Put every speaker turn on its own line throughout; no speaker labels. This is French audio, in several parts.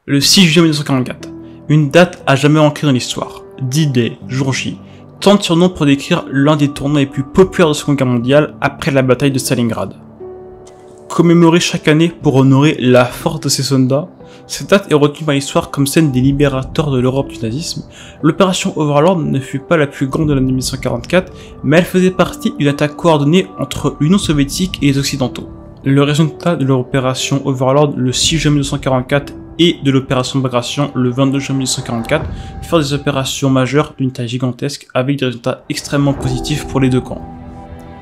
Le 6 juillet 1944, une date à jamais ancrée dans l'histoire. D-Day, jour J, tant de surnoms pour décrire l'un des tournois les plus populaires de la Seconde Guerre mondiale après la bataille de Stalingrad. Commémorée chaque année pour honorer la force de ces soldats, cette date est retenue par l'histoire comme celle des libérateurs de l'Europe du nazisme. L'opération Overlord ne fut pas la plus grande de l'année 1944, mais elle faisait partie d'une attaque coordonnée entre l'Union soviétique et les Occidentaux. Le résultat de l'opération Overlord le 6 juin 1944 et de l'opération Bagration le 22 juin 1944 furent des opérations majeures d'une taille gigantesque avec des résultats extrêmement positifs pour les deux camps.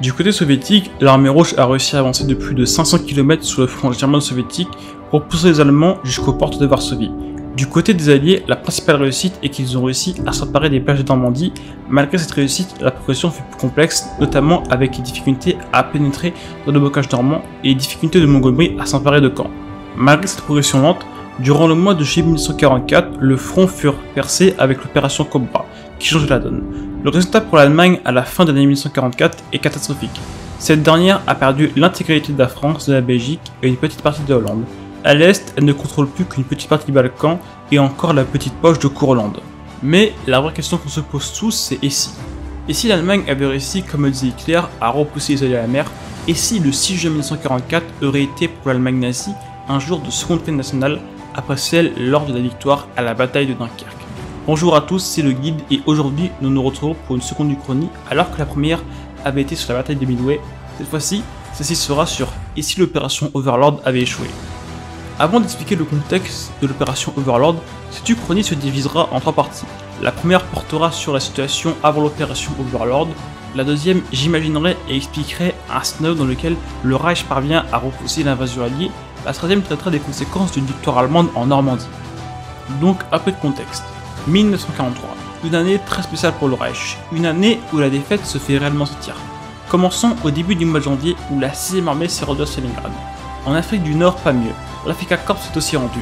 Du côté soviétique, l'armée rouge a réussi à avancer de plus de 500 km sous le front germano-soviétique pour pousser les Allemands jusqu'aux portes de Varsovie. Du côté des Alliés, la principale réussite est qu'ils ont réussi à s'emparer des plages de Normandie. Malgré cette réussite, la progression fut plus complexe, notamment avec les difficultés à pénétrer dans le bocage normand et les difficultés de Montgomery à s'emparer de Caen. Malgré cette progression lente, durant le mois de juillet 1944, le front fut percé avec l'opération Cobra, qui change la donne. Le résultat pour l'Allemagne à la fin de l'année 1944 est catastrophique. Cette dernière a perdu l'intégralité de la France, de la Belgique et une petite partie de la Hollande. À l'est, elle ne contrôle plus qu'une petite partie du Balkan et encore la petite poche de Courlande. Mais la vraie question qu'on se pose tous, c'est et si ? Et si l'Allemagne avait réussi, comme le disait Hitler, à repousser les Alliés à la mer ? Et si le 6 juin 1944 aurait été pour l'Allemagne nazie un jour de seconde fête nationale après celle lors de la victoire à la bataille de Dunkerque ? Bonjour à tous, c'est le guide et aujourd'hui nous nous retrouvons pour une seconde uchronie alors que la première avait été sur la bataille de Midway. Cette fois-ci, celle-ci sera sur et si l'opération Overlord avait échoué. Avant d'expliquer le contexte de l'opération Overlord, cette uchronie se divisera en trois parties. La première portera sur la situation avant l'opération Overlord, la deuxième j'imaginerai et expliquerai un scénario dans lequel le Reich parvient à repousser l'invasion alliée, la troisième traitera des conséquences d'une victoire allemande en Normandie. Donc un peu de contexte. 1943, une année très spéciale pour le Reich, une année où la défaite se fait réellement sentir. Commençons au début du mois de janvier où la 6ème armée s'est rendue à Stalingrad. En Afrique du Nord, pas mieux, l'Afrika Korps s'est aussi rendu.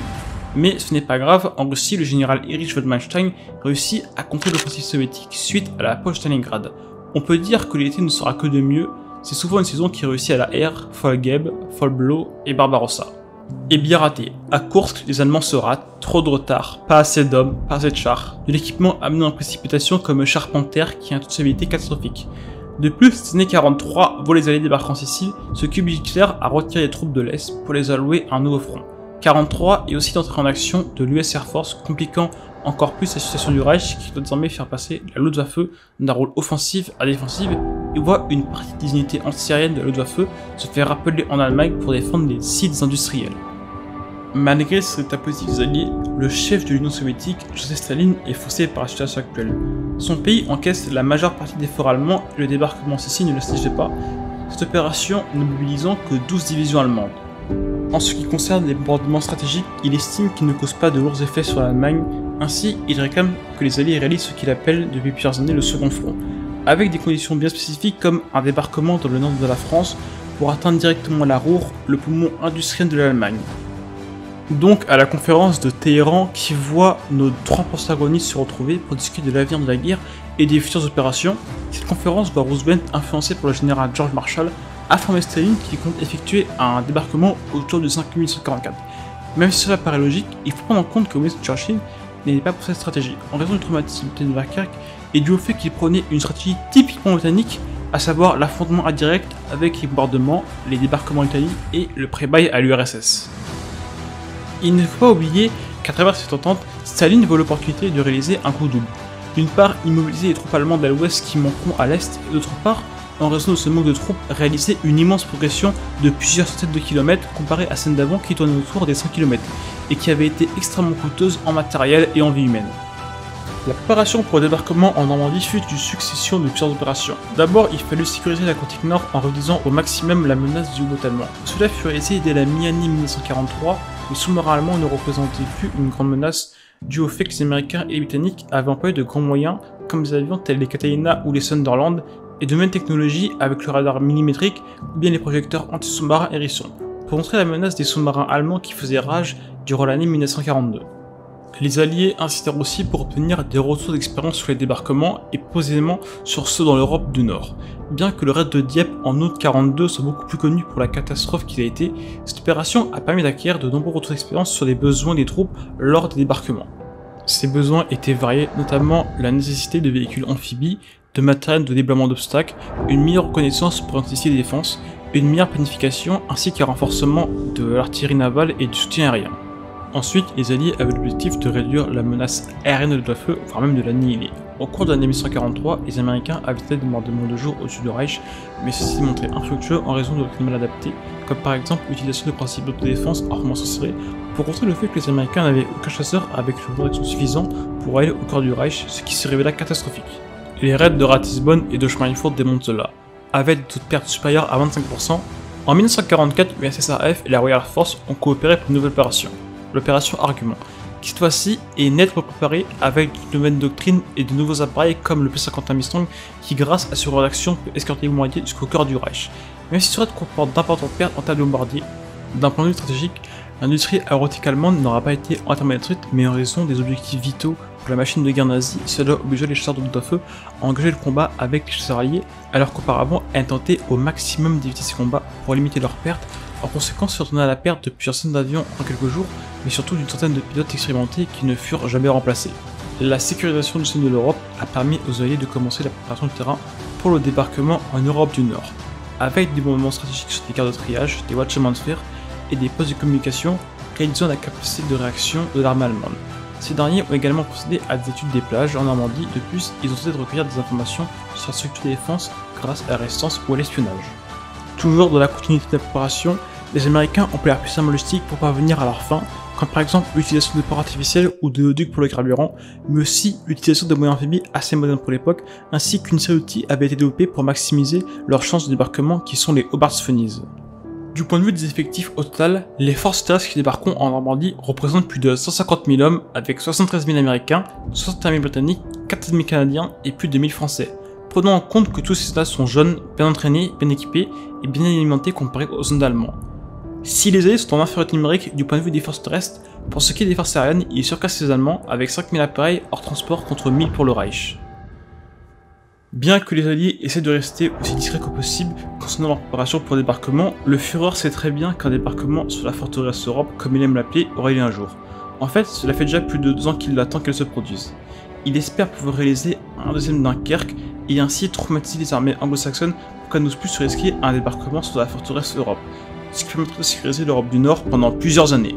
Mais ce n'est pas grave, en Russie, le général Erich von Manstein réussit à contrer l'offensive soviétique suite à la poche de Stalingrad. On peut dire que l'été ne sera que de mieux, c'est souvent une saison qui réussit à la R, Fall Geb, Fall Blow et Barbarossa. Et bien raté. À Kursk, les Allemands se ratent, trop de retard, pas assez d'hommes, pas assez de chars, de l'équipement amené en précipitation comme le char Panther qui a une stabilité catastrophique. De plus, cette année 43 voit les Alliés débarquer en Sicile, ce qui oblige Hitler à retirer les troupes de l'Est pour les allouer à un nouveau front. 43 est aussi l'entrée en action de l'US Air Force, compliquant encore plus la situation du Reich qui doit désormais faire passer la Luftwaffe d'un rôle offensif à défensif et voit une partie des unités anti-aériennes de la Luftwaffe se faire rappeler en Allemagne pour défendre les sites industriels. Malgré cet état positif des Alliés, le chef de l'Union soviétique, Joseph Staline, est faussé par la situation actuelle. Son pays encaisse la majeure partie des forts allemands et le débarquement en Sicile ne le siégeait pas, cette opération ne mobilisant que 12 divisions allemandes. En ce qui concerne les bombardements stratégiques, il estime qu'ils ne causent pas de lourds effets sur l'Allemagne, ainsi il réclame que les Alliés réalisent ce qu'il appelle depuis plusieurs années le second front, avec des conditions bien spécifiques comme un débarquement dans le nord de la France pour atteindre directement la Ruhr, le poumon industriel de l'Allemagne. Donc à la conférence de Téhéran qui voit nos trois protagonistes se retrouver pour discuter de l'avenir de la guerre et des futures opérations, cette conférence voit Roosevelt influencé par le général George Marshall affirmer Staline qu'il compte effectuer un débarquement autour du 5 mai 1944. Même si cela paraît logique, il faut prendre en compte que Winston Churchill n'était pas pour cette stratégie, en raison du traumatisme de Dunkerque et dû au fait qu'il prenait une stratégie typiquement britannique, à savoir l'affrontement indirect avec les bombardements, les débarquements italiens et le pré-bail à l'URSS. Il ne faut pas oublier qu'à travers cette entente, Staline voit l'opportunité de réaliser un coup double. D'une part, immobiliser les troupes allemandes à l'ouest qui manqueront à l'est, et d'autre part, en raison de ce manque de troupes, réaliser une immense progression de plusieurs centaines de kilomètres comparée à celle d'avant qui tournait autour des 100 km, et qui avait été extrêmement coûteuse en matériel et en vie humaine. La préparation pour le débarquement en Normandie fut une succession de plusieurs opérations. D'abord, il fallut sécuriser l'Atlantique Nord en réduisant au maximum la menace du U-boat allemand. Cela fut réalisé dès la mi-année 1943, les sous-marins allemands ne représentaient plus une grande menace dû au fait que les Américains et les Britanniques avaient employé de grands moyens comme des avions tels les Catalina ou les Sunderland et de même technologie avec le radar millimétrique ou bien les projecteurs anti-sous-marins Hérisson pour montrer la menace des sous-marins allemands qui faisaient rage durant l'année 1942. Les Alliés incitèrent aussi pour obtenir des retours d'expérience sur les débarquements et posément sur ceux dans l'Europe du Nord. Bien que le raid de Dieppe en août 42 soit beaucoup plus connu pour la catastrophe qu'il a été, cette opération a permis d'acquérir de nombreux retours d'expérience sur les besoins des troupes lors des débarquements. Ces besoins étaient variés, notamment la nécessité de véhicules amphibies, de matériel de déblaiement d'obstacles, une meilleure reconnaissance pour intensifier les défenses, une meilleure planification ainsi qu'un renforcement de l'artillerie navale et du soutien aérien. Ensuite, les Alliés avaient l'objectif de réduire la menace aérienne de l'Oberwaffe, voire même de l'annihiler. Au cours de l'année 1943, les Américains avaient tenté des bombardements de jour au-dessus du Reich, mais ceci s'est montré infructueux en raison de doctrines mal adaptées, comme par exemple l'utilisation de principes d'autodéfense hautement censurés, pour contrer le fait que les Américains n'avaient aucun chasseur avec une protection suffisante pour aller au cœur du Reich, ce qui se révéla catastrophique. Les raids de Ratisbonne et de Schweinfurt démontrent cela. Avec des taux de perte supérieurs à 25%, en 1944, l'USSRF et la Royal Air Force ont coopéré pour une nouvelle opération, l'opération Argument, qui cette fois-ci est nettement préparée avec de nouvelles doctrines et de nouveaux appareils comme le P-51 Mustang qui, grâce à sa rédaction, peut escorter les bombardiers jusqu'au cœur du Reich. Même si ce raid comporte d'importantes pertes en termes de bombardiers, d'un point de vue stratégique, l'industrie aéronautique allemande n'aura pas été entièrement détruite, mais en raison des objectifs vitaux pour la machine de guerre nazie, cela obligeait les chasseurs de Luftwaffe à engager le combat avec les chasseurs alliés, alors qu'auparavant, elles tentaient au maximum d'éviter ces combats pour limiter leurs pertes. En conséquence, se retourna à la perte de plusieurs centaines d'avions en quelques jours, mais surtout d'une centaine de pilotes expérimentés qui ne furent jamais remplacés. La sécurisation du centre de l'Europe a permis aux Alliés de commencer la préparation du terrain pour le débarquement en Europe du Nord, avec des bombardements stratégiques sur des cartes de triage, des watchements de fer et des postes de communication réduisant la capacité de réaction de l'armée allemande. Ces derniers ont également procédé à des études des plages en Normandie. De plus, ils ont tenté de recueillir des informations sur la structure de défense grâce à la résistance ou à l'espionnage. Toujours dans la continuité de la préparation, les Américains emploient leur puissance logistique pour parvenir à leur fin, comme par exemple l'utilisation de ports artificiels ou de oléoducs pour le carburant, mais aussi l'utilisation de moyens amphibies assez modernes pour l'époque, ainsi qu'une série d'outils avait été développés pour maximiser leurs chances de débarquement qui sont les Oberstufenis. Du point de vue des effectifs au total, les forces terrestres qui débarqueront en Normandie représentent plus de 150 000 hommes avec 73 000 Américains, 61 000 Britanniques, 4 000 Canadiens et plus de 1000 Français. Prenons en compte que tous ces soldats sont jeunes, bien entraînés, bien équipés et bien alimentés comparés aux soldats allemands. Si les Alliés sont en infériorité numérique du point de vue des forces terrestres, pour ce qui est des forces aériennes, ils surclassent les Allemands avec 5000 appareils hors transport contre 1000 pour le Reich. Bien que les Alliés essaient de rester aussi discrets que possible concernant leur préparation pour le débarquement, le Führer sait très bien qu'un débarquement sur la forteresse Europe, comme il aime l'appeler, aura lieu un jour. En fait, cela fait déjà plus de 2 ans qu'il attend qu'elle se produise. Il espère pouvoir réaliser un deuxième Dunkerque et ainsi traumatiser les armées anglo-saxonnes pour qu'elles n'osent plus se risquer à un débarquement sur la forteresse Europe, ce qui permettrait de sécuriser l'Europe du Nord pendant plusieurs années.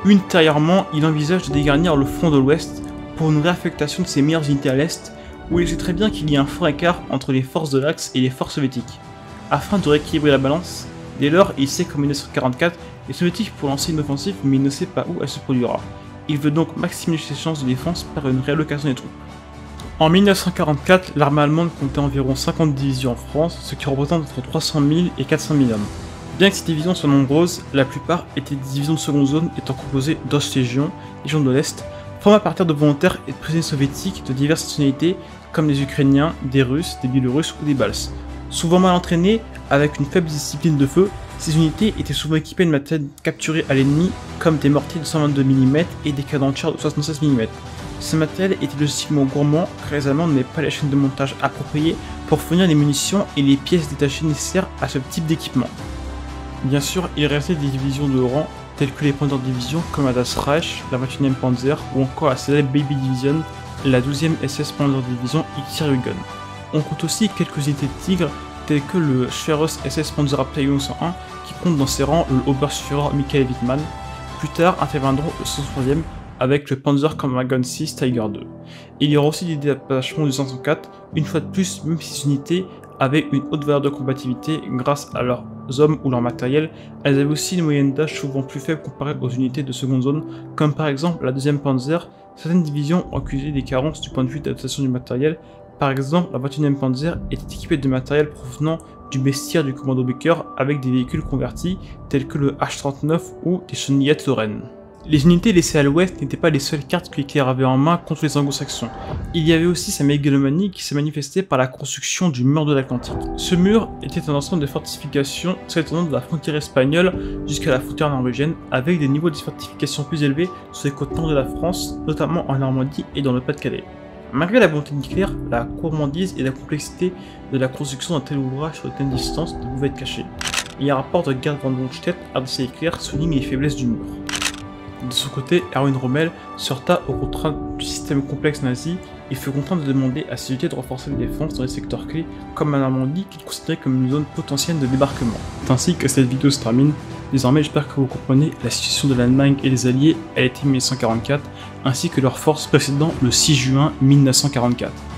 Ultérieurement, il envisage de dégarnir le front de l'Ouest pour une réaffectation de ses meilleures unités à l'Est, où il sait très bien qu'il y a un fort écart entre les forces de l'Axe et les forces soviétiques. Afin de rééquilibrer la balance, dès lors il sait qu'en 1944, les soviétiques pourront lancer une offensive mais il ne sait pas où elle se produira. Il veut donc maximiser ses chances de défense par une réallocation des troupes. En 1944, l'armée allemande comptait environ 50 divisions en France, ce qui représente entre 300 000 et 400 000 hommes. Bien que ces divisions soient nombreuses, la plupart étaient des divisions de seconde zone étant composées d'Ostlégion, Légion de l'Est, formées à partir de volontaires et de prisonniers soviétiques de diverses nationalités comme des Ukrainiens, des Russes, des Biélorusses ou des Baltes. Souvent mal entraînées, avec une faible discipline de feu, ces unités étaient souvent équipées de matériel capturé à l'ennemi comme des mortiers de 122 mm et des canons de de 76 mm. Ce matériel était logistiquement gourmand car les Allemands n'avaient pas les chaînes de montage appropriées pour fournir les munitions et les pièces détachées nécessaires à ce type d'équipement. Bien sûr, il restait des divisions de rang telles que les Panzer Division comme la Das Reich, la 21e Panzer ou encore la célèbre Baby Division, la 12e SS Panzer Division Ikirjugend. On compte aussi quelques unités de Tigre telles que le Schweres SS Panzerabteilung 101 qui compte dans ses rangs le Oberstführer Michael Wittmann. Plus tard interviendront le 103e avec le Panzerkampfwagen 6 Tiger II. Il y aura aussi des détachements du 504, une fois de plus, même si ces unités avaient une haute valeur de combativité grâce à leurs hommes ou leur matériel, elles avaient aussi une moyenne d'âge souvent plus faible comparée aux unités de seconde zone, comme par exemple la 2e Panzer. Certaines divisions ont accusé des carences du point de vue d'adaptation du matériel. Par exemple, la 21e Panzer était équipée de matériel provenant du bestiaire du commando Becker avec des véhicules convertis tels que le H-39 ou des chenillettes Lorraine. Les unités laissées à l'ouest n'étaient pas les seules cartes que Hitler avait en main contre les anglo-saxons. Il y avait aussi sa mégalomanie qui s'est manifestée par la construction du mur de l'Atlantique. Ce mur était un ensemble de fortifications s'étendant de la frontière espagnole jusqu'à la frontière norvégienne, avec des niveaux de fortification plus élevés sur les côtes nord de la France, notamment en Normandie et dans le Pas-de-Calais. Malgré la volonté d'Hitler, la gourmandise et la complexité de la construction d'un tel ouvrage sur de telles distances ne pouvaient être cachées. Et un rapport de Gerd von Rundstedt, adressé à Hitler, souligne les faiblesses du mur. De son côté, Erwin Rommel se heurta aux contraintes du système complexe nazi et fut contraint de demander à ses unités de renforcer les défenses dans les secteurs clés, comme la Normandie qu'il considérait comme une zone potentielle de débarquement. C'est ainsi que cette vidéo se termine. Désormais, j'espère que vous comprenez la situation de l'Allemagne et des Alliés à l'été 1944, ainsi que leurs forces précédant le 6 juin 1944.